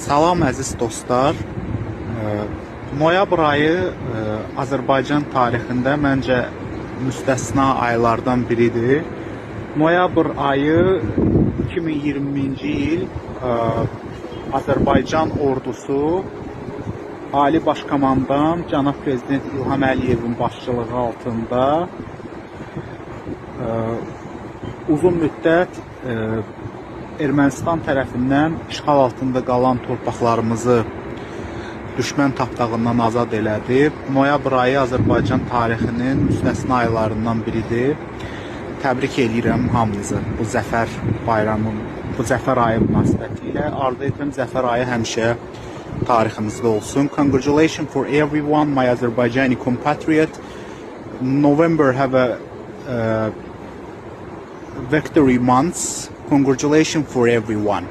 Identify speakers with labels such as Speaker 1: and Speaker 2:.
Speaker 1: Salam əziz dostlar. Noyabr ayı Azərbaycan tarixində məncə müstəsna aylardan biridir. Noyabr ayı 2020-ci il Azərbaycan ordusu Ali Baş Komandan cənab Prezident İlham Əliyevin başçılığı altında uzun müddət Ermənistan tərəfindən işğal altında qalan torpaqlarımızı düşmən tapdağından azad elədi. Noyabr ayı Azərbaycan tarixinin müstəsna aylarından biridir. Təbrik edirəm hamınızı bu zəfər bayramı, bu zəfər ayı münasibətilə. Arzu edirəm zəfər ayı həmişə tariximizdə olsun. Congratulations for everyone, my Azerbaijani compatriot. November have a victory months. Congratulations for everyone.